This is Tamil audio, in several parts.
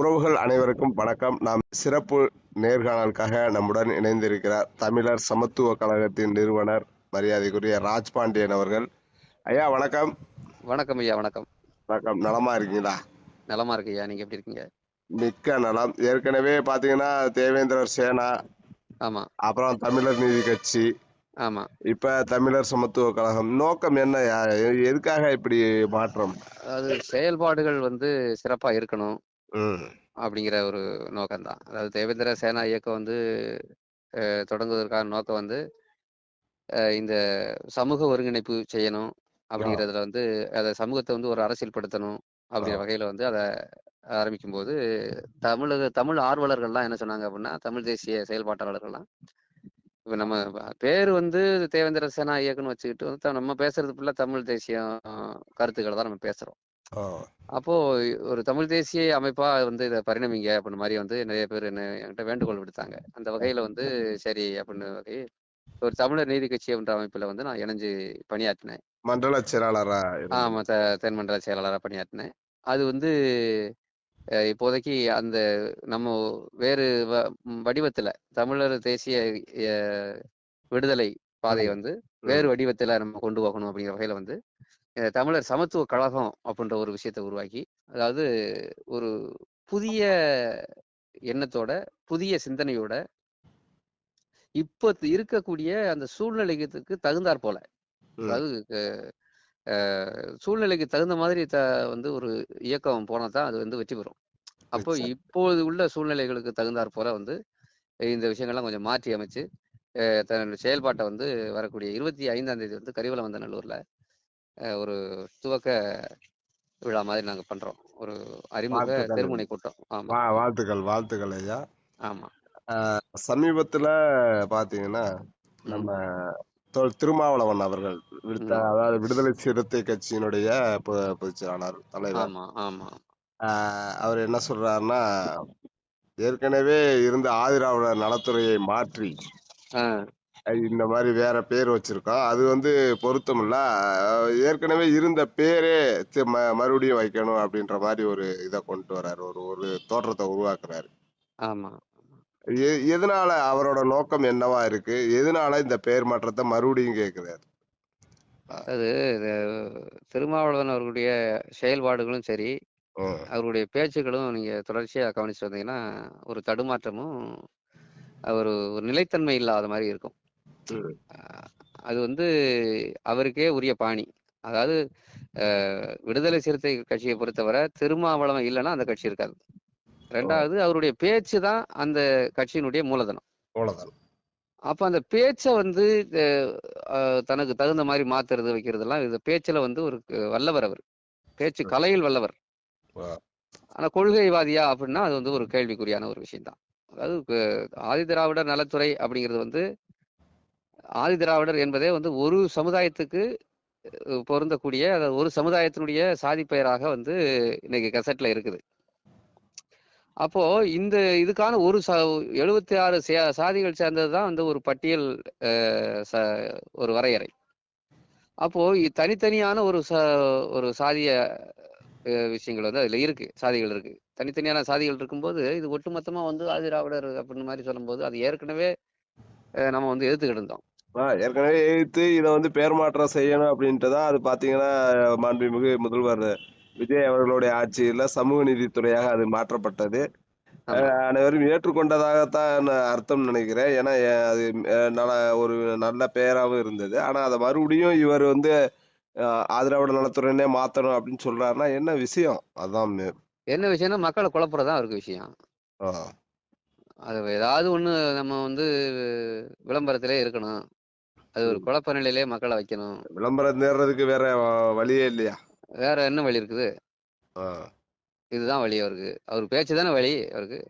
உறவுகள் அனைவருக்கும் வணக்கம். நாம் சிறப்பு நேர்காணலுக்காக நம்முடன் இணைந்திருக்கிறார் தமிழர் சமத்துவ கழகத்தின் நிறுவனர் மரியாதைக்குரிய ராஜ்பாண்டியன் அவர்கள். ஐயா வணக்கம். வணக்கம் ஐயா. வணக்கம். வணக்கம். நலமா இருக்கீங்களா? நலமா இருக்கு ஐயா. நீங்க எப்படி இருக்கீங்க? மிக்க நலம். ஏற்கனவே பாத்தீங்கன்னா தேவேந்திரர் சேனா, ஆமா அப்புறம் தமிழர் நீதி கட்சி, ஆமா. இப்ப தமிழர் சமத்துவ கழகம். நோக்கம் என்ன? எதுக்காக இப்படி மாற்றம்? அதாவது செயல்பாடுகள் சிறப்பா இருக்கணும் ம் அப்படிங்கிற ஒரு நோக்கம்தான். அதாவது தேவேந்திர சேனா இயக்கம் தொடங்குவதற்கான நோக்கம் இந்த சமூக ஒருங்கிணைப்பு செய்யணும் அப்படிங்கிறதுல அதை சமூகத்தை ஒரு அரசியல் படுத்தணும் அப்படிங்கிற வகையில அதை ஆரம்பிக்கும் போது தமிழ் ஆர்வலர்கள்லாம் என்ன சொன்னாங்க அப்படின்னா, தமிழ் தேசிய செயல்பாட்டாளர்கள்லாம் இப்ப நம்ம பேரு தேவேந்திர சேனா இயக்கம்னு வச்சுக்கிட்டு நம்ம பேசுறது ஃபுல்லா தமிழ் தேசியம் கருத்துக்களை தான் நம்ம பேசுறோம். அப்போ ஒரு தமிழ் தேசிய அமைப்பா இதை பரிணமிங்க அப்படின்ற மாதிரி நிறைய பேர் என்கிட்ட வேண்டுகோள் விடுத்தாங்க. அந்த வகையில சரி அப்படின்னு வகை ஒரு தமிழர் நீதி கட்சி என்ற அமைப்புல நான் இணைஞ்சு பணியாற்றினேன். மண்டல செயலாளரா? ஆமா, தென்மண்டல செயலாளராக பணியாற்றினேன். அது இப்போதைக்கு அந்த நம்ம வேறு வடிவத்துல தமிழர் தேசிய விடுதலை பாதையை வேறு வடிவத்துல நம்ம கொண்டு போகணும் அப்படிங்கிற வகையில தமிழர் சமத்துவ கழகம் அப்படின்ற ஒரு விஷயத்தை உருவாக்கி, அதாவது ஒரு புதிய எண்ணத்தோட புதிய சிந்தனையோட இப்ப இருக்கக்கூடிய அந்த சூழ்நிலைக்கு தகுந்தாற் போல, அதாவது சூழ்நிலைக்கு தகுந்த மாதிரி ஒரு இயக்கம் போனாதான் அது வெற்றி பெறும். அப்போ இப்போது உள்ள சூழ்நிலைகளுக்கு தகுந்தாற் போல இந்த விஷயங்கள்லாம் கொஞ்சம் மாற்றி அமைச்சு தன்னுடைய செயல்பாட்டை வரக்கூடிய 25ஆம் தேதி கரிவலம் வந்த நல்லூர்ல ஒரு துவக்க விழா மாதிரி நாங்க பண்றோம். ஒரு அறிமுக தெருமுனை கூட்டம். ஆமா, வாழ்த்துக்கள் ஐயா. ஆமா. சமீபத்துல பாத்தீங்கன்னா நம்ம திருமாவளவன் அவர்கள் அதாவது விடுதலை சிறுத்தை கட்சியினுடைய பொதுச் செயலாளர் தலைவர், அவர் என்ன சொல்றாருன்னா, ஏற்கனவே இருந்த ஆதிராவிடர் நலத்துறையை மாற்றி இந்த மாதிரி வேற பேர் வச்சிருக்கோம். அது பொருத்தம் இல்ல. ஏற்கனவே இருந்த பேரே மறுபடியும் வைக்கணும் அப்படின்ற மாதிரி ஒரு இதை கொண்டு வர்றாரு. ஒரு தோற்றத்தை உருவாக்குறாரு. ஆமா. எதனால அவரோட நோக்கம் என்னவா இருக்கு? எதனால இந்த பெயர் மாற்றத்தை மறுபடியும் கேட்கிறாரு? அது திருமாவளவன் அவர்களுடைய செயல்பாடுகளும் சரி, அவருடைய பேச்சுக்களும் நீங்க தொடர்ச்சியா கவனிச்சு வந்தீங்கன்னா ஒரு தடுமாற்றமும் ஒரு நிலைத்தன்மை இல்லாத மாதிரி இருக்கும். அது அவருக்கே உரிய பாணி. அதாவது விடுதலை சிறுத்தை கட்சியை பொறுத்தவரை திருமாவளவன் இல்லைன்னா அந்த கட்சி இருக்காது. ரெண்டாவது, அவருடைய பேச்சு தான் அந்த கட்சியினுடைய மூலதனம். அப்ப அந்த பேச்சை தனக்கு தகுந்த மாதிரி மாத்துறது வைக்கிறதெல்லாம் இந்த பேச்சுல ஒரு வல்லவர். அவர் பேச்சு கலையில் வல்லவர். ஆனா கொள்கைவாதியா அப்படின்னா அது ஒரு கேள்விக்குறியான ஒரு விஷயம்தான். அதாவது ஆதிதிராவிடர் நலத்துறை அப்படிங்கிறது ஆதிதிராவிடர் என்பதே ஒரு சமுதாயத்துக்கு பொருந்தக்கூடிய, அதாவது ஒரு சமுதாயத்தினுடைய சாதி பெயராக இன்னைக்கு கசட்ல இருக்குது. அப்போ இந்த இதுக்கான 76 சாதிகள் சேர்ந்ததுதான் ஒரு பட்டியல், ஒரு வரையறை. அப்போ தனித்தனியான ஒரு சாதிய விஷயங்கள் அதுல இருக்கு, சாதிகள் இருக்கு. தனித்தனியான சாதிகள் இருக்கும்போது இது ஒட்டுமொத்தமா ஆதிராவிடர் அப்படின்னு மாதிரி சொல்லும்போது அது ஏற்கனவே நம்ம எதிர்த்துக்கிட்டு இருந்தோம். ஏற்கனவே எதிர்த்து இதை பேர் மாற்றம் செய்யணும் அப்படின்ட்டுதான் அது பாத்தீங்கன்னா மாண்புமிகு முதல்வர் விஜய் அவர்களுடைய ஆட்சியில சமூக நீதித்துறையாக அது மாற்றப்பட்டது. அனைவரும் ஏற்றுக்கொண்டதாகத்தான் அர்த்தம் நினைக்கிறேன். ஏன்னா அது ஒரு நல்ல பெயராகவும் இருந்தது. ஆனா அதை மறுபடியும் இவர் ஆதிராவிட நலத்துறையினே மாத்தணும் அப்படின்னு சொல்றாருன்னா என்ன விஷயம்? அதான் என்ன விஷயம்னா மக்களை குழப்பறதான் அவருக்கு விஷயம். அது ஏதாவது ஒண்ணு நம்ம விளம்பரத்திலே இருக்கணும். அது ஒரு குழப்ப நிலையிலே மக்களை வைக்கணும். விளம்பரம் தேடுறதுக்கு வேற வழியே இல்லையா? வேற என்ன வழி இருக்குது? இதுதான் வழி அவருக்கு. அவர் பேச்சு தானே வழி அவருக்கு.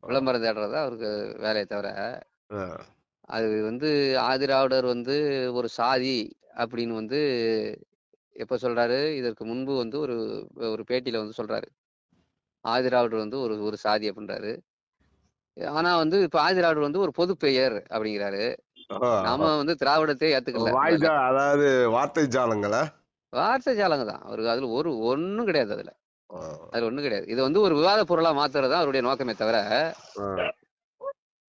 விளம்பரம் தேடுறதா அவருக்கு வேலையை தவிர, அது ஆதிராவிடர் ஒரு சாதி அப்படின்னு எப்ப சொல்றாரு? இதற்கு முன்பு ஒரு பேட்டியில சொல்றாரு, ஆதிராவிடர் ஒரு சாதி அப்படின்றாரு. ஆனா இப்ப ஆதிராவிடர் ஒரு பொது பெயர் அப்படிங்கிறாரு. நாம திராவிடத்தை ஏத்துக்கல. அதாவது வார்த்தை ஜாலங்களா? வார்த்தை ஜாலங்க தான் அவருக்கு. அதுல ஒண்ணும் கிடையாது. அதுல அது ஒண்ணும் கிடையாது. இது வந்து ஒரு விவாத பொருளா மாத்துறது தான் அவருடைய நோக்கமே தவிர,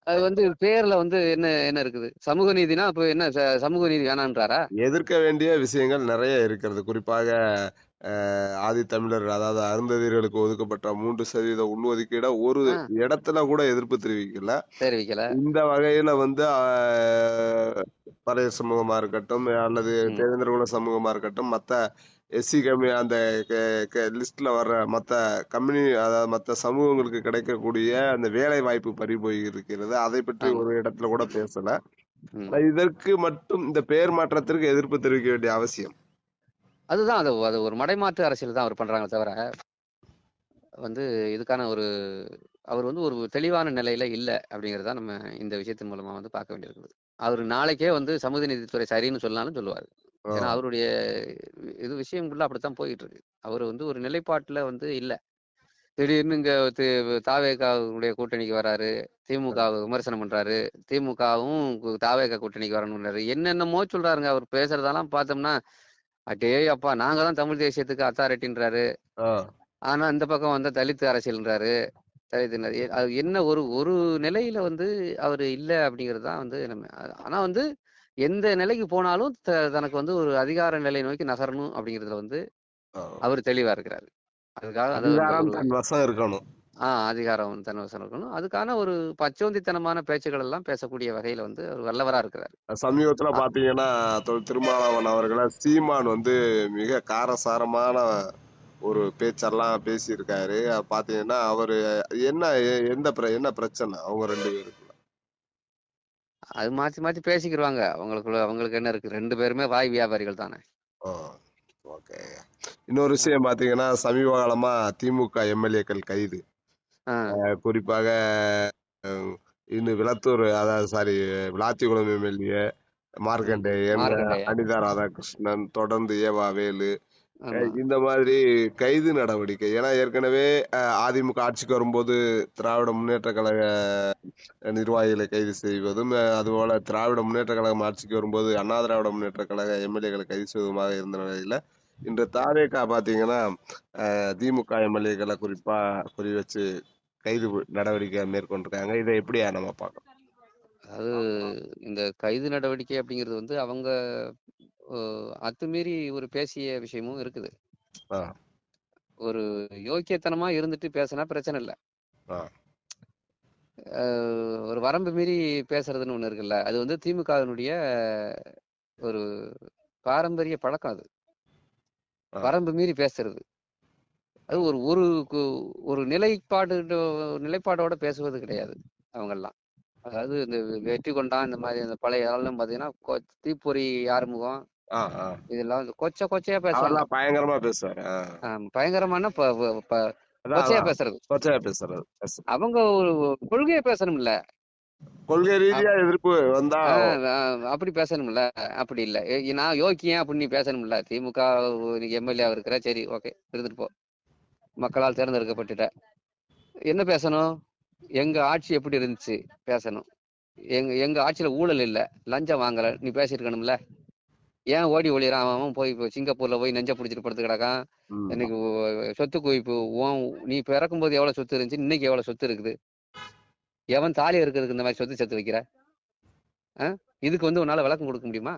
அது வந்து பேர்ல வந்து என்ன என்ன இருக்குது? சமூக நீதினா அப்ப என்ன சமூக நீதி வேணான்றாரா? எதிர்க்க வேண்டிய விஷயங்கள் நிறைய இருக்கிறது. குறிப்பாக ஆதித்தமிழர், அதாவது அருந்ததியர்களுக்கு ஒதுக்கப்பட்ட 3% உள்ஒதுக்கீட ஒரு ஆ, இடத்துல கூட எதிர்ப்பு தெரிவிக்கல. தெரிவிக்கல. இந்த வகையில வந்து பறையர் சமூகமா இருக்கட்டும், அல்லது ம். தேவேந்திர குல சமூகமா இருக்கட்டும், மத்த எஸ்சி கம்மி அந்த லிஸ்ட்ல வர்ற மத்த அதாவது மத்த சமூகங்களுக்கு கிடைக்கக்கூடிய அந்த வேலை வாய்ப்பு பறி போய் இருக்கிறது. அதை பற்றி ஆமா. ஒரு இடத்துல கூட பேசல. ம். ஆனா இதற்கு மட்டும் இந்த பெயர் மாற்றத்திற்கு எதிர்ப்பு தெரிவிக்க வேண்டிய அவசியம். அதுதான் அது அது ஒரு மடைமாற்று அரசியல் தான் அவர் பண்றாங்களே தவிர, வந்து இதுக்கான ஒரு அவர் வந்து ஒரு தெளிவான நிலையில இல்ல அப்படிங்கிறத நம்ம இந்த விஷயத்தின் மூலமா வந்து பார்க்க வேண்டியிருக்குது. அவர் நாளைக்கே வந்து சமூக நீதித்துறை சரின்னு சொன்னாலும் சொல்லுவாரு. ஆ, ஏன்னா அவருடைய இது விஷயம் ஃபுல்லா அப்படித்தான் போயிட்டு இருக்கு. அவர் வந்து ஒரு நிலைப்பாட்டுல வந்து இல்ல. திடீர்னு இங்க தாவேகாவுடைய கூட்டணிக்கு வராரு. திமுகவை விமர்சனம் பண்றாரு. திமுகவும் தாவேகா கூட்டணிக்கு வரணும்ன்றாரு. என்னென்னமோ சொல்றாருங்க. அவர் பேசுறதெல்லாம் பார்த்தோம்னா, அடேய் அப்பா நாங்க தான் தமிழ் தேசியத்துக்கு அத்தாரிட்டின்றாரு. ஆ. ஆனா இந்த பக்கம் வந்தா தலித் அரசியல்ன்றாரு. அது என்ன ஒரு ஒரு நிலையில வந்து அவரு இல்ல அப்படிங்கிறது தான் வந்து நம்ம ஆனா வந்து எந்த நிலைக்கு போனாலும் தனக்கு வந்து ஒரு அதிகார நிலை நோக்கி நகரணும் அப்படிங்கிறதுல வந்து ஆ. அவர் தெளிவா இருக்கிறாரு. அதுக்காக அது அந்த அதிகாரம் ஒரு தன் வசம் இருக்கணும். அதிகாரம் தன்வசம் இருக்கணும். அதுக்கான ஒரு பச்சோந்தித்தனமான பேச்சுக்கள் எல்லாம் பேசக்கூடிய வகையில வந்து அவர் வல்லவரா இருக்கிறாரு. சமீபத்துல அ பாத்தீங்கன்னா திருமாவளவன் அவர்களை சீமான் வந்து மிக காரசாரமான ஒரு பேச்செல்லாம் பேசியிருக்காரு. பாத்தீங்கன்னா அவரு என்ன என்ன பிரச்சனை அவங்க 2 பேருக்குள்ள? அது மாத்தி மாத்தி பேசிக்கிருவாங்க. அவங்களுக்கு என்ன இருக்கு? 2 பேருமே வாய் வியாபாரிகள் தானே. ஆ, ஓகே. இன்னொரு அ விஷயம் பாத்தீங்கன்னா சமீப காலமா திமுக எம்எல்ஏக்கள் கைது. ஆ குறிப்பாக அஹ், இன்னும் விளத்தூர், அதாவது சாரி, விளாத்திக்குளம் எம்எல்ஏ ம். மார்க்கண்டேயன், மார்க்கண்டேயன். அனிதா ராதாகிருஷ்ணன், தொடர்ந்து ஏவா வேலு, ஆமா. இந்த மாதிரி கைது நடவடிக்கை. ஏன்னா ஏற்கனவே அதிமுக ஆட்சிக்கு வரும்போது திராவிட முன்னேற்ற கழக நிர்வாகிகளை கைது செய்வதும், அதுபோல திராவிட முன்னேற்ற கழகம் ஆட்சிக்கு வரும்போது அண்ணா திராவிட முன்னேற்ற கழக எம்எல்ஏக்களை கைது செய்வதுமாக இருந்த நிலையில இன்று தாவேகா பாத்தீங்கன்னா திமுக எம்எல்ஏக்களை குறி வச்சு நடவடிக்கை மேற்கொண்டிருக்காங்க. இதை எப்படியா நம்ம பார்க்கணும்? அது இந்த கைது நடவடிக்கை அப்படிங்கிறது வந்து அவங்க அத்துமீறி ஒரு பேசிய விஷயமும் இருக்குது. ஆ, ஒரு யோக்கியத்தனமா இருந்துட்டு பேசினா பிரச்சனை இல்ல. ஆ, ஒரு வரம்பு மீறி பேசுறதுன்னு ஒண்ணு இருக்குல்ல. அது வந்து திமுகவினுடைய ஒரு பாரம்பரிய பழக்கம் அது. ஆ. வரம்பு மீறி பேசுறது. அது ஒரு ஒரு ஒரு நிலைப்பாடோட பேசுவது கிடையாது அவங்கெல்லாம். அதாவது இந்த வெற்றி கொண்டான் இந்த மாதிரி இந்த பழைய ஆளும் பாத்தீங்கன்னா தீப்பொறி ஆறுமுகம் ஆ, ஆ. இதெல்லாம் வந்து கொச்சையா பேசுவாங்க. அவர்லாம் பயங்கரமா பேசுவாரு. பயங்கரமான அதான், கொச்சையா அதான். பேசுறது. கொச்சையா பேசுறது. அவங்க ஒரு கொள்கையை பேசணும்ல. கொள்கை ரீதியா எதிர்ப்பு வந்தா அப்படி பேசணும்ல. அப்படி இல்ல. நான் யோக்கியன் அப்படின்னு நீ பேசணும்ல. திமுக எம்எல்ஏ இருக்கிற சரி ஓகே இருந்துட்டு போ. மக்களால் தேர்ந்தெடுக்கப்பட்டுட்ட. என்ன பேசணும்? எங்க ஆட்சி எப்படி இருந்துச்சு பேசணும். எங்க ஆட்சியில ஊழல் இல்ல, லஞ்சம் வாங்கல, நீ பேசியிருக்கணும்ல. ஏன் ஓடி ஒளியறான் அவன் போய் இப்போ சிங்கப்பூர்ல போய் நெஞ்ச பிடிச்சிட்டு படுத்து கிடக்கான். ம். இன்னைக்கு சொத்து குவிப்பு நீ பிறக்கும்போது எவ்வளவு சொத்து இருந்துச்சு, இன்னைக்கு எவ்வளவு சொத்து இருக்குது. எவன் தாலி இருக்கிறதுக்கு இந்த மாதிரி சொத்து சேர்த்து வைக்கிற? இதுக்கு வந்து உன்னால விளக்கம் கொடுக்க முடியுமா?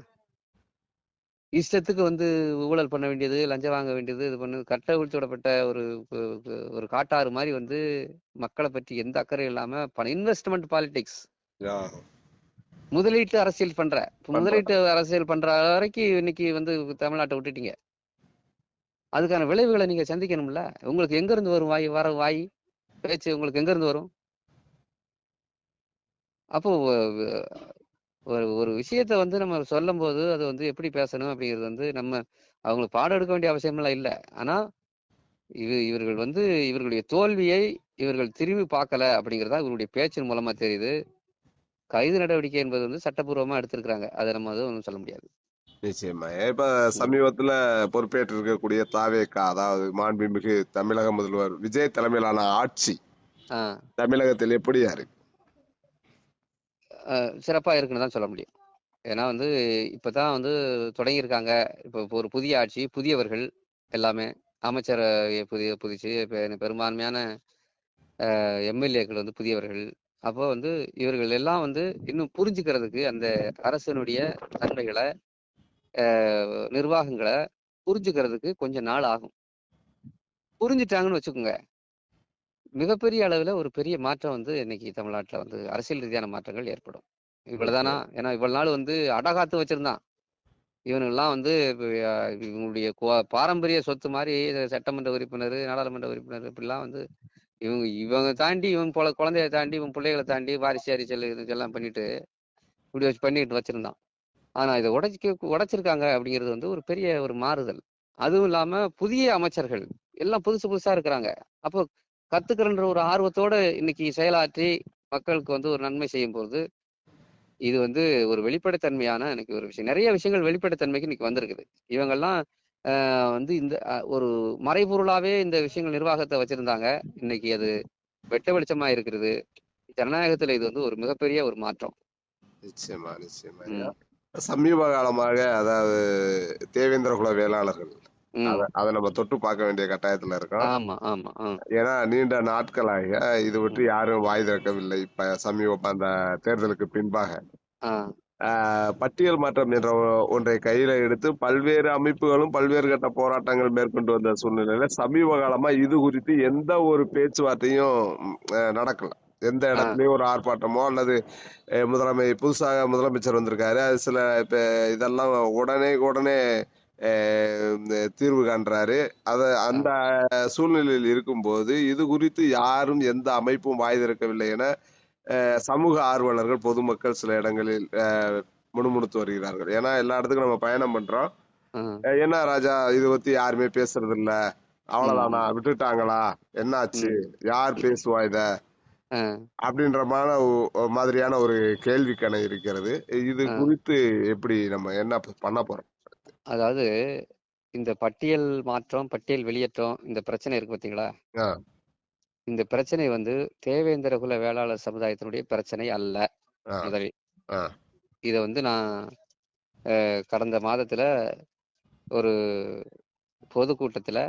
இஷ்டத்துக்கு வந்து ஊழல் பண்ண வேண்டியது, லஞ்சம் வாங்க வேண்டியது, இது பண்ணு கட்ட விழ்த்து விடப்பட்ட ஒரு காட்டாறு மாதிரி வந்து மக்களை பற்றி எந்த அக்கறையும் இல்லாம இன்வெஸ்ட்மெண்ட் பாலிடிக்ஸ், யா, முதலீட்டு அரசியல் பண்ற. இப்ப பண்றாங்க. முதலீட்டு அரசியல் பண்ற வரைக்கும் இன்னைக்கு வந்து தமிழ்நாட்டை விட்டுட்டீங்க. அதுக்கான விளைவுகளை நீங்க சந்திக்கணும்ல. உங்களுக்கு எங்க இருந்து வரும் வாய் பேச்சு உங்களுக்கு எங்க இருந்து வரும்? அப்போ ஒரு ஒரு விஷயத்த வந்து நம்ம சொல்லும் போது அது வந்து எப்படி பேசணும் அப்படிங்கிறது வந்து நம்ம அவங்களுக்கு பாடம் எடுக்க வேண்டிய அவசியமெல்லாம் இல்லை. ஆனா இவர்கள் வந்து இவர்களுடைய தோல்வியை இவர்கள் திரும்பி பார்க்கல அப்படிங்கிறதா இவருடைய பேச்சின் மூலமா தெரியுது. கைது நடவடிக்கை என்பது வந்து சட்டப்பூர்வமா எடுத்திருக்கிறாங்க. அதை நம்ம அது ஒன்றும் சொல்ல முடியாது. நிச்சயமா. இப்ப ம். சமீபத்துல பொறுப்பேற்று இருக்கக்கூடிய தாவேகா, அதாவது மாண்புமிகு தமிழக முதல்வர் விஜய் தலைமையிலான ஆட்சி ஆஹ் தமிழகத்தில் எப்படியா இருக்கு? சிறப்பா இருக்குன்னு தான் சொல்ல முடியும். ஏன்னா வந்து இப்பதான் வந்து தொடங்கியிருக்காங்க. இப்போ ஒரு புதிய ஆட்சி, புதியவர்கள் எல்லாமே. அமைச்சர் புதிச்சு பெரும்பான்மையான எம்எல்ஏக்கள் வந்து புதியவர்கள். அப்போ வந்து இவர்கள் எல்லாம் வந்து இன்னும் புரிஞ்சுக்கிறதுக்கு அந்த அரசனுடைய தன்மைகளை நிர்வாகங்களை புரிஞ்சுக்கிறதுக்கு கொஞ்சம் நாள் ஆகும். புரிஞ்சுட்டாங்கன்னு வச்சுக்கோங்க, மிகப்பெரிய அளவுல ஒரு பெரிய மாற்றம் வந்து இன்னைக்கு தமிழ்நாட்டுல வந்து அரசியல் ரீதியான மாற்றங்கள் ஏற்படும். இவ்வளவுதானா? ஏன்னா இவ்வளவு நாள் வந்து அடகாத்து வச்சிருந்தான். இவனுங்கெல்லாம் வந்து இவங்களுடைய பாரம்பரிய சொத்து மாதிரி சட்டமன்ற உறுப்பினர், நாடாளுமன்ற உறுப்பினர் இப்படிலாம் வந்து இவங்க தாண்டி இவன் போல குழந்தைய தாண்டி இவன் பிள்ளைகளை தாண்டி வாரிசு அரசியல் இதெல்லாம் பண்ணிட்டு இப்படி பண்ணிட்டு வச்சிருந்தான். ஆனா இதை உடைச்சிருக்காங்க அப்படிங்கிறது வந்து ஒரு பெரிய ஒரு மாறுதல். அதுவும் இல்லாம புதிய அமைச்சர்கள் எல்லாம் புதுசா இருக்கிறாங்க. அப்போ கத்துக்கிறன்ற ஒரு ஆர்வத்தோட இன்னைக்கு செயலாற்றி மக்களுக்கு வந்து ஒரு நன்மை செய்யும் போது இது வந்து ஒரு வெளிப்படைத்தன்மையான எனக்கு ஒரு விஷயம். நிறைய விஷயங்கள் வெளிப்படைத்தன்மைக்கு இன்னைக்கு வந்திருக்குது. இவங்கெல்லாம் வந்து இந்த ஒரு மறைபொருளாவே இந்த விஷயங்கள் நிர்வாகத்தை வச்சிருந்தாங்க. இன்னைக்கு அது வெட்ட வெளிச்சமா இருக்கிறது. ஜனநாயகத்துல இது வந்து ஒரு மிகப்பெரிய ஒரு மாற்றம். நிச்சயமா நிச்சயமா. சமீப காலமாக அதாவது தேவேந்திர குல வேளாளர்கள் அதை நம்ம தொட்டு பார்க்க வேண்டிய கட்டாயத்துல இருக்கோம். ஆமா ஆமா. ஏன்னா நீண்ட நாட்களாக இது பற்றி யாரும் வாய் திறக்கவில்லை. இப்ப சமீப அந்த தேர்தலுக்கு பின்பாக பட்டியல் மாற்றம் என்ற ஒன்றை கையில எடுத்து பல்வேறு அமைப்புகளும் பல்வேறு கட்ட போராட்டங்கள் மேற்கொண்டு வந்த சூழ்நிலையில சமீப காலமா இது குறித்து எந்த ஒரு பேச்சுவார்த்தையும் நடக்கல. எந்த இடத்துலயும் ஒரு ஆர்ப்பாட்டமோ அல்லது புதுசாக முதலமைச்சர் வந்திருக்காரு, அது சில இப்ப இதெல்லாம் உடனே தீர்வு காண்றாரு. அந்த சூழ்நிலையில் இருக்கும்போது இது குறித்து யாரும் எந்த அமைப்பும் வாய் திறக்கவில்லை என சமூக ஆர்வலர்கள் பொதுமக்கள் சில இடங்களில் முணுமுணுத்து வருகிறார்கள். ஏன்னா எல்லா இடத்துக்கும் நம்ம பயணம் பண்றோம். என்ன ராஜா இது பத்தி யாருமே பேசுறது இல்ல, அவ்வளவுதானா, விட்டுட்டாங்களா, என்னாச்சு, யார் பேசுவா இத அப்படின்ற மாதிரியான ஒரு கேள்வி கணை இருக்கிறது. இது குறித்து எப்படி நம்ம என்ன பண்ண போறோம்? அதாவது இந்த பட்டியல் மாற்றம், பட்டியல் வெளியேற்றம், இந்த பிரச்சனை இருக்கு பாத்தீங்களா? இந்த பிரச்சனை வந்து தேவேந்திர குல வேளாளர் சமுதாயத்தினுடைய பிரச்சனை அல்ல. முதலில் இத வந்து நான் கடந்த மாதத்துல ஒரு பொதுக்கூட்டத்துல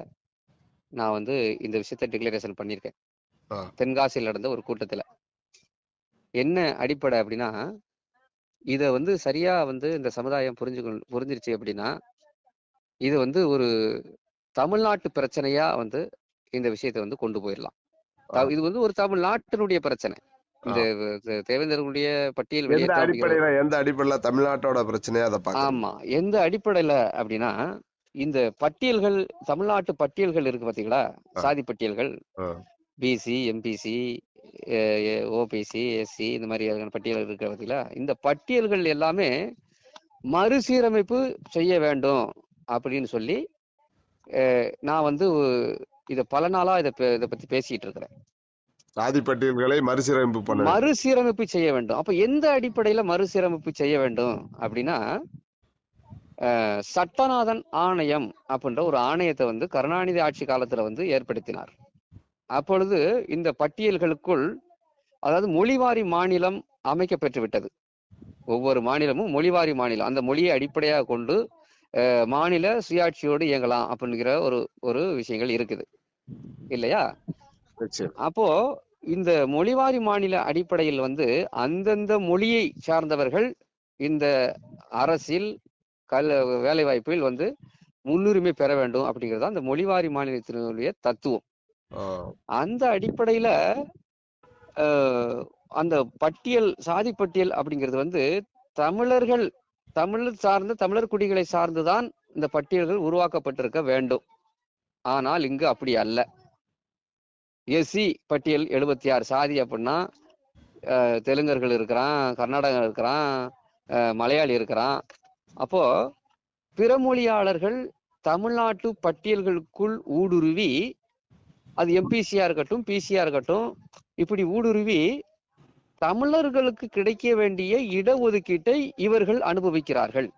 நான் வந்து இந்த விஷயத்த டிக்ளரேஷன் பண்ணியிருக்கேன். தென்காசியில் நடந்த ஒரு கூட்டத்துல. என்ன அடிப்படை அப்படின்னா, இத வந்து சரியா வந்து இந்த சமுதாயம் புரிஞ்சிருச்சு அப்படின்னா, இது வந்து ஒரு தமிழ்நாட்டு பிரச்சனையா வந்து இந்த விஷயத்தை வந்து கொண்டு போயிடலாம். இது வந்து ஒரு தமிழ்நாட்டினுடைய பிரச்சனை. இந்த தேவேந்தர்களுடைய பட்டியல் எந்த அடிப்படையில தமிழ்நாட்டோட பிரச்சனையா அதை பார்க்க? ஆமா, எந்த அடிப்படையில அப்படின்னா, இந்த பட்டியல்கள், தமிழ்நாட்டு பட்டியல்கள் இருக்கு பாத்தீங்களா, சாதி பட்டியல்கள், பிசி, எம்பிசி, ஓபிசி, எஸ்சி, இந்த மாதிரி பட்டியல்கள் இருக்கு பாத்தீங்களா, இந்த பட்டியல்கள் எல்லாமே மறுசீரமைப்பு செய்ய வேண்டும் அப்படின்னு சொல்லி நான் வந்து இத பல நாளா இத பத்தி பேசிட்டு இருக்கிறேன். சாதி பட்டியல்களை மறுசீரமைப்பு செய்ய வேண்டும். அப்ப எந்த அடிப்படையில மறுசீரமைப்பு செய்ய வேண்டும் அப்படின்னா, சட்டநாதன் ஆணையம் அப்படின்ற ஒரு ஆணையத்தை வந்து கருணாநிதி ஆட்சி காலத்துல வந்து ஏற்படுத்தினார். அப்பொழுது இந்த பட்டியல்களுக்குள், அதாவது மொழிவாரி மாநிலம் அமைக்க பெற்று விட்டது. ஒவ்வொரு மாநிலமும் மொழிவாரி மாநிலம், அந்த மொழியை அடிப்படையாக கொண்டு மாநில சுயாட்சியோடு இயங்கலாம் அப்படிங்கிற ஒரு விஷயங்கள் இருக்குது இல்லையா? அப்போ இந்த மொழிவாரி மாநில அடிப்படையில் வந்து அந்தந்த மொழியை சார்ந்தவர்கள் இந்த அரசில் வேலை வாய்ப்பில் வந்து முன்னுரிமை பெற வேண்டும் அப்படிங்கிறது அந்த மொழிவாரி மாநிலத்தினுடைய தத்துவம். அந்த அடிப்படையில அந்த பட்டியல், சாதி பட்டியல் அப்படிங்கிறது வந்து தமிழர் குடிகளை சார்ந்துதான் இந்த பட்டியல்கள் உருவாக்கப்பட்டிருக்க வேண்டும். ஆனால் இங்கு அப்படி அல்ல. எஸ்சி பட்டியல் 76 சாதி அப்படின்னா தெலுங்கர்கள் இருக்கிறான், கர்நாடகா இருக்கிறான், மலையாளி இருக்கிறான். அப்போ பிற மொழியாளர்கள் தமிழ்நாட்டு பட்டியல்களுக்குள் ஊடுருவி, அது எம்பிசியா இருக்கட்டும், பிசியா இருக்கட்டும், இப்படி ஊடுருவி தமிழர்களுக்கு கிடைக்க வேண்டிய இடஒதுக்கீட்டை இவர்கள் அனுபவிக்கிறார்கள்.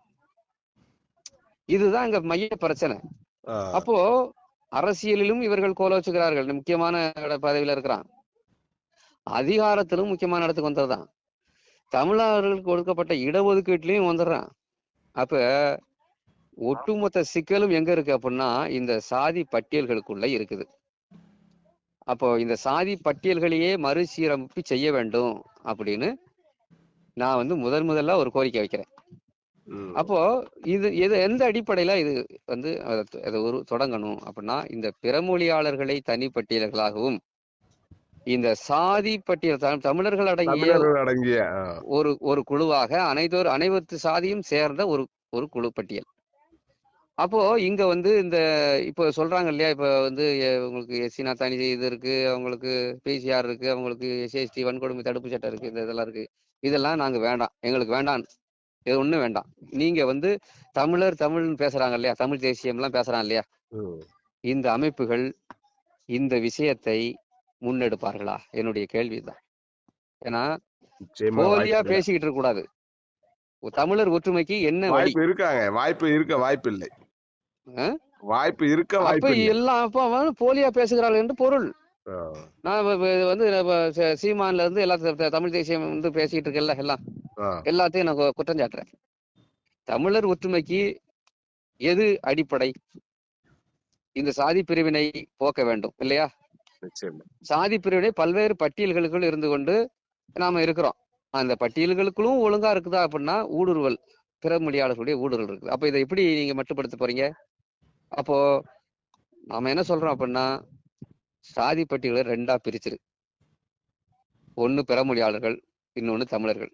இதுதான் இங்க மைய பிரச்சனை. அப்போ அரசியலிலும் இவர்கள் கோல வச்சுக்கிறார்கள், முக்கியமான பதவியில இருக்கிறான். அதிகாரத்திலும் முக்கியமான இடத்துக்கு வந்துடுறான். தமிழர்களுக்கு கொடுக்கப்பட்ட இடஒதுக்கீட்டிலையும் வந்துடுறான். அப்ப ஒட்டுமொத்த சிக்கலும் எங்க இருக்கு அப்படின்னா இந்த சாதி பட்டியல்களுக்குள்ள இருக்குது. அப்போ இந்த சாதி பட்டியல்களையே மறுசீரமைப்பு செய்ய வேண்டும் அப்படின்னு நான் வந்து முதல்ல ஒரு கோரிக்கை வைக்கிறேன். அப்போ இது எந்த அடிப்படையில இது வந்து அதை ஒரு தொடங்கணும் அப்படின்னா, இந்த பிறமொழியாளர்களை தனிப்பட்டியல்களாகவும் இந்த சாதி பட்டியல் தமிழர்கள் அடங்கிய ஒரு குழுவாக அனைத்து சாதியும் சேர்ந்த ஒரு குழு பட்டியல். அப்போ இங்க வந்து இந்த இப்போ சொல்றாங்க இல்லையா, இப்ப வந்து உங்களுக்கு எஸ்சினா தனி இது இருக்கு, அவங்களுக்கு பிசிஆர் இருக்கு, அவங்களுக்கு எஸ்சி வன்கொடுமை தடுப்பு சட்டம் இருக்கு, இதெல்லாம் இருக்கு. இதெல்லாம் நாங்க வேண்டாம், எங்களுக்கு வேண்டாம், இது ஒண்ணும் வேண்டாம். நீங்க வந்து தமிழ்னு பேசுறாங்க இல்லையா, தமிழ் தேசியம் எல்லாம் பேசுறாங்க இல்லையா, இந்த அமைப்புகள் இந்த விஷயத்தை முன்னெடுப்பார்களா? என்னுடைய கேள்விதான். ஏன்னா போலியா பேசிக்கிட்டு இருக்க கூடாது. தமிழர் ஒற்றுமைக்கு என்ன வாய்ப்பு இருக்காங்க, வாய்ப்பு இல்லை, வாய்ப்பு இருக்க அப்ப எல்லாம் அப்ப போலியா பேசுகிறார்கள் என்று பொருள். நான் வந்து சீமான்ல இருந்து எல்லா தமிழ் தேசியம் வந்து பேசிட்டு இருக்கேன் எல்லாத்தையும் நான் குற்றம் சாட்டுறேன். தமிழர் ஒற்றுமைக்கு எது அடிப்படை? இந்த சாதி பிரிவினை போக்க வேண்டும் இல்லையா? சாதி பிரிவினை பல்வேறு பட்டியல்களுக்குள் இருந்து கொண்டு நாம இருக்கிறோம். அந்த பட்டியல்களுக்குள்ளும் ஒழுங்கா இருக்குதா அப்படின்னா ஊடுருவல், பிற மொழியாளர்களுடைய ஊடுருவல் இருக்குது. அப்ப இதை எப்படி நீங்க மட்டுப்படுத்த போறீங்க? அப்போ நாம என்ன சொல்றோம் அப்படின்னா, சாதி பட்டியலை 2ஆ பிரிச்சிரு. ஒண்ணு பிறமொழியாளர்கள், இன்னொன்னு தமிழர்கள்.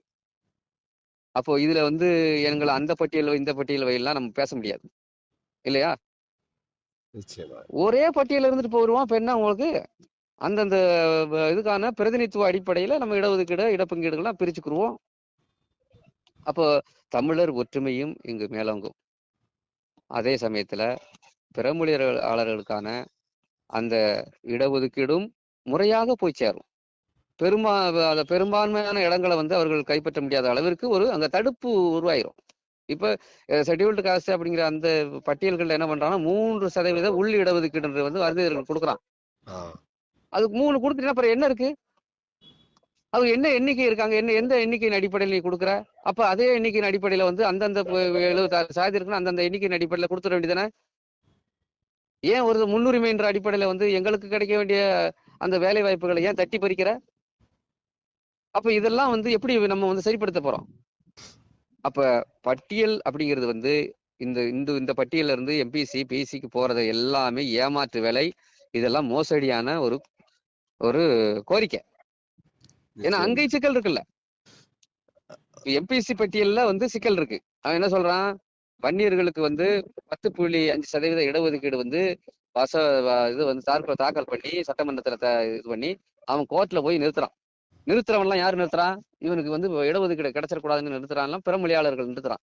அப்போ இதுல வந்து எங்களை அந்த பட்டியல் இந்த பட்டியல் வகையெல்லாம் நம்ம பேச முடியாது இல்லையா? ஒரே பட்டியல இருந்துட்டு போயிருவோம். இப்ப என்ன உங்களுக்கு அந்தந்த இதுக்கான பிரதிநிதித்துவ அடிப்படையில நம்ம இடஒதுக்கீடு இடப்பங்கீடுகள்லாம் பிரிச்சுக்குருவோம். அப்போ தமிழர் ஒற்றுமையும் இங்கு மேலோங்கும். அதே சமயத்துல பிறமொழியாளர்களுக்கான அந்த இடஒதுக்கீடும் முறையாக போய் சேரும். பெரும்பான்மையான இடங்களை வந்து அவர்கள் கைப்பற்ற முடியாத அளவிற்கு அங்க தடுப்பு உருவாயிரும். இப்ப ஷெட்யூல்டு காஸ்ட் அப்படிங்கிற அந்த பட்டியல்கள் என்ன பண்றாங்கன்னா 3% உள் இடஒதுக்கீடு வந்து வரிதர்கள் கொடுக்குறான். அதுக்கு 3 கொடுத்துட்டா அப்புறம் என்ன இருக்கு? அவங்க என்ன எண்ணிக்கை இருக்காங்க, எந்த எண்ணிக்கையின் அடிப்படையில் நீ கொடுக்குற? அப்ப அதே எண்ணிக்கையின் அடிப்படையில வந்து அந்தந்த 76 சாதி இருக்குன்னா அந்தந்த எண்ணிக்கையின் அடிப்படையில கொடுத்துட வேண்டியதானே? ஏன் ஒரு முன்னுரிமை என்ற அடிப்படையில வந்து எங்களுக்கு கிடைக்க வேண்டிய அந்த வேலை வாய்ப்புகளை ஏன் தட்டி பறிக்கிற? அப்ப இதெல்லாம் வந்து எப்படி நம்ம வந்து சரிப்படுத்த போறோம்? அப்ப பட்டியல் அப்படிங்கிறது வந்து இந்த பட்டியல்ல இருந்து எம்பிசி பிசிக்கு போறது எல்லாமே ஏமாற்று வேலை. இதெல்லாம் மோசடியான ஒரு கோரிக்கை. ஏன்னா அங்கை சிக்கல் இருக்குல்ல. எம்பிசி பட்டியல்ல வந்து சிக்கல் இருக்கு. அவன் என்ன சொல்றான், வன்னியர்களுக்கு வந்து 10.5% இடஒதுக்கீடு வந்து இது வந்து தாக்கல் பண்ணி சட்டமன்றத்துல இது பண்ணி அவன் கோர்ட்ல போய் நிறுத்துறவன் எல்லாம் யாரு நிறுத்துறான்? இவனுக்கு வந்து இடஒதுக்கீடு கிடைச்சிடக்கூடாதுன்னு நிறுத்துறான், பிறமொழியாளர்கள் நிறுத்துறான்.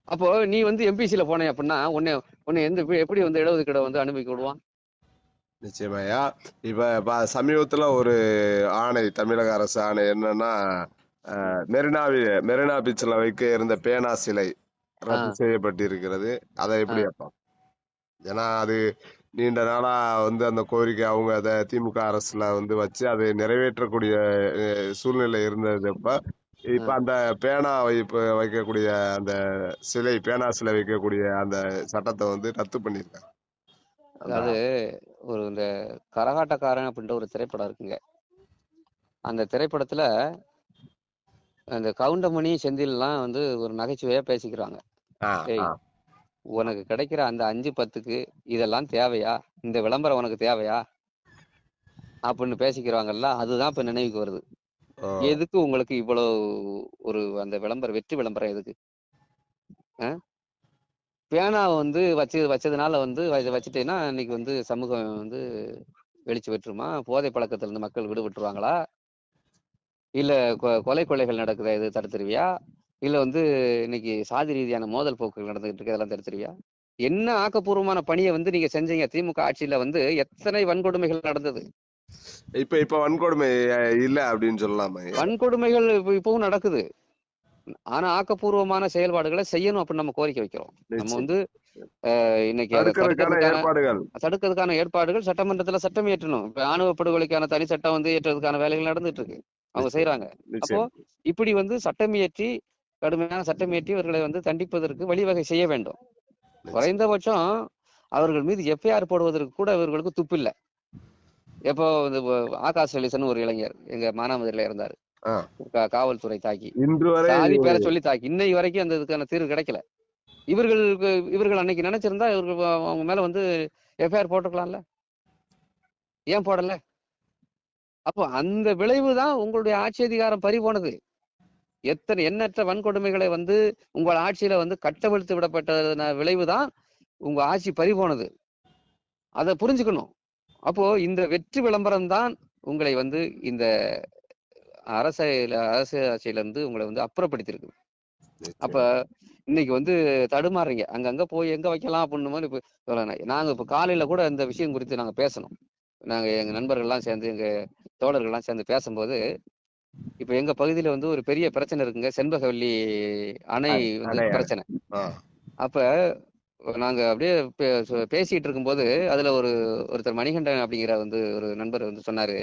அப்போ நீ வந்து எம்பிசில போனே அப்படின்னா உன்னை எப்படி வந்து இடஒதுக்கீடை வந்து அனுமதிக்க விடுவான்? நிச்சயமாயா. இப்ப சமீபத்துல ஒரு ஆணை, தமிழக அரசு ஆணை என்னன்னா, மெரினா பீச்ல வைக்க இருந்த பேனா சிலை ரத்து செய்யப்பட்டிருக்கிறது. அதை எப்படி அப்பா? ஏன்னா அது நீண்ட நாளா வந்து அந்த கோரிக்கை அவங்க அதை திமுக அரசுல வந்து வச்சு அதை நிறைவேற்றக்கூடிய சூழ்நிலை இருந்தது. இப்ப அந்த பேனா வைக்கக்கூடிய அந்த பேனா சிலை வைக்கக்கூடிய அந்த சட்டத்தை வந்து ரத்து பண்ணிருக்காங்க. அதாவது இந்த கரகாட்டக்காரன் அப்படின்ற ஒரு திரைப்படம் இருக்குங்க. அந்த திரைப்படத்துல அந்த கவுண்டமணி செந்தில் எல்லாம் வந்து ஒரு நகைச்சுவையா பேசிக்கிறாங்க. உனக்கு கிடைக்கிற அந்த 5-10க்கு இதெல்லாம் தேவையா? இந்த விளம்பரம் உனக்கு தேவையா அப்படின்னு பேசிக்கிறாங்கல்ல. அதுதான் இப்ப நினைவுக்கு வருது. எதுக்கு உங்களுக்கு இவ்வளவு அந்த விளம்பரம், வெற்றி விளம்பரம் எதுக்கு? பேனாவை வந்து வச்சதுனால வந்து வச்சுட்டேன்னா இன்னைக்கு வந்து சமூகம் வந்து வெளிச்சு விட்டுருமா? போதை பழக்கத்துல இருந்து மக்கள் விடுபட்டுருவாங்களா? இல்ல கொலைகள் நடக்குதா, இது தடுத்துருவியா? இல்ல வந்து இன்னைக்கு சாதி ரீதியான மோதல் போக்குகள் நடந்துகிட்டு இருக்கு, அதெல்லாம் தடுத்துருவியா? என்ன ஆக்கப்பூர்வமான பணியை வந்து நீங்க செஞ்சீங்க? திமுக ஆட்சியில வந்து எத்தனை வன்கொடுமைகள் நடந்தது. இப்ப வன்கொடுமை இல்ல அப்படின்னு சொல்லலாமா? வன்கொடுமைகள் இப்பவும் நடக்குது. ஆனா ஆக்கப்பூர்வமான செயல்பாடுகளை செய்யணும் அப்படின்னு நம்ம கோரிக்கை வைக்கிறோம். நம்ம வந்து இன்னைக்கு தடுக்கிறதுக்கான ஏற்பாடுகள் சட்டமன்றத்துல சட்டம் இயற்றணும். இப்ப ஆணவ படுகொலைக்கான தனி சட்டம் வந்து ஏற்றதுக்கான வேலைகள் நடந்துட்டு இருக்கு, அவங்க செய்யறாங்க. அப்போ இப்படி வந்து சட்டம் இயற்றி கடுமையான சட்டம் இயற்றி இவர்களை வந்து தண்டிப்பதற்கு வழிவகை செய்ய வேண்டும். நிச்சயம். குறைந்தபட்சம் அவர்கள் மீது எஃப்ஐஆர் போடுவதற்கு கூட இவர்களுக்கு துப்பு இல்லை. எப்போ இந்த ஆகாஷ் லலிசன் ஒரு இளைஞர் எங்க மானாமதுரையில இருந்தாரு, ஆ. காவல்துறை தாக்கி இன்று வரை சாதி பேரை சொல்லி தாக்கி இன்னை வரைக்கும் அந்த இதுக்கான தீர்வு கிடைக்கல. இவர்கள் அன்னைக்கு நினைச்சிருந்தா இவர்கள் அவங்க மேல வந்து எஃப்ஐஆர் போட்டிருக்கலாம்ல, ஏன் போடல? அப்போ அந்த விளைவு தான் உங்களுடைய ஆட்சி அதிகாரம் பறி போனது. எண்ணற்ற வன்கொடுமைகளை வந்து உங்கள் ஆட்சியில வந்து கட்டவிழ்த்து விடப்பட்ட விளைவு தான் உங்க ஆட்சி பறி போனது. அதை புரிஞ்சுக்கணும். அப்போ இந்த வெற்றி விளம்பரம் தான் உங்களை வந்து இந்த அரசு ஆட்சியில இருந்து உங்களை வந்து அப்புறப்படுத்திருக்கு. அப்ப இன்னைக்கு வந்து தடுமாறுறீங்க, அங்கங்க போய் எங்க வைக்கலாம் அப்படின்னு மாதிரி இப்ப சொல்லணும். நாங்க இப்ப காலையில கூட இந்த விஷயம் குறித்து நாங்க பேசணும். நாங்க எங்க நண்பர்கள்லாம் சேர்ந்து எங்க தோழர்கள்லாம் சேர்ந்து பேசும்போது, இப்ப எங்க பகுதியில வந்து ஒரு பெரிய பிரச்சனை இருக்குங்க, செண்பகவல்லி அணை வந்து பிரச்சனை. அப்ப நாங்க அப்படியே பேசிட்டு இருக்கும்போது அதுல ஒருத்தர் மணிகண்டன் அப்படிங்கிற வந்து ஒரு நண்பர் வந்து சொன்னாரு,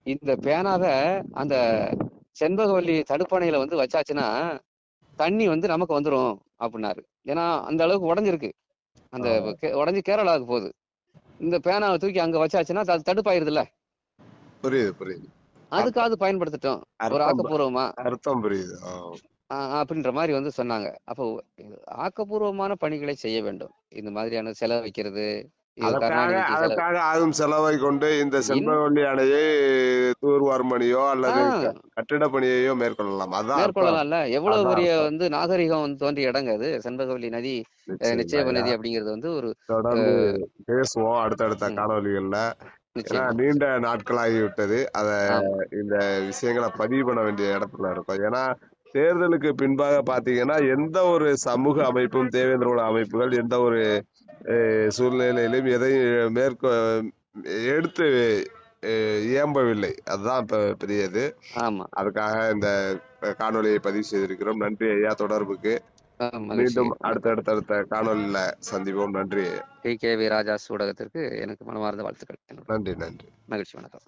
இந்த பேனாவை அந்த செண்பகவல்லி தடுப்பணையில வந்து வச்சாச்சுன்னா தண்ணி வந்து நமக்கு வந்துரும் அப்படின்னாரு. ஏன்னா அந்த அளவுக்கு உடஞ்சிருக்கு, அந்த உடஞ்சி கேரளாவுக்கு போகுது. இந்த பேனாவை தூக்கி அங்க வச்சாச்சுன்னா அது தடுப்பாயிருதுல்ல. புரியுது. அதுக்காவது பயன்படுத்திட்டோம் ஒரு ஆக்கப்பூர்வமா, அர்த்தம் புரியுது அப்படின்ற மாதிரி வந்து சொன்னாங்க. அப்போ ஆக்கப்பூர்வமான பணிகளை செய்ய வேண்டும். இந்த மாதிரியான செலவு வைக்கிறது, அதற்காக ஆகும் செலவை கொண்டு இந்த செண்பகவல்லி அணையை தூர்வாரும் பணியோ அல்லது கட்டிட பணியையோ மேற்கொள்ளலாம்ல. எவ்வளவு பெரிய வந்து நாகரிகம் தோன்றிய இடங்க அது செண்பகவல்லி நதி, நிச்சயப நதி அப்படிங்கிறது வந்து ஒரு தொடர்ந்து பேசுவோம் அடுத்தடுத்த காணொலிகள்ல. நீண்ட நாட்களாகிவிட்டது, இந்த விஷயங்களை பதிவு பண்ண வேண்டிய இடத்துல இருக்கும். ஏன்னா தேர்தலுக்கு பின்பாக பாத்தீங்கன்னா எந்த ஒரு சமூக அமைப்பும் தேவேந்திரோட அமைப்புகள் எந்த ஒரு சூழ்நிலையிலும் எதையும் எடுத்து இயம்பவில்லை. அதுதான் இப்ப பெரியது. அதுக்காக இந்த காணொலியை பதிவு செய்திருக்கிறோம். நன்றி ஐயா தொடர்புக்கு. மீண்டும் அடுத்த காணொலியில சந்திப்போம். நன்றி. PKV ராஜாஸ் ஊடகத்திற்கு எனக்கு மனமார்ந்த வாழ்த்துக்கள். நன்றி. மகிழ்ச்சி, வணக்கம்.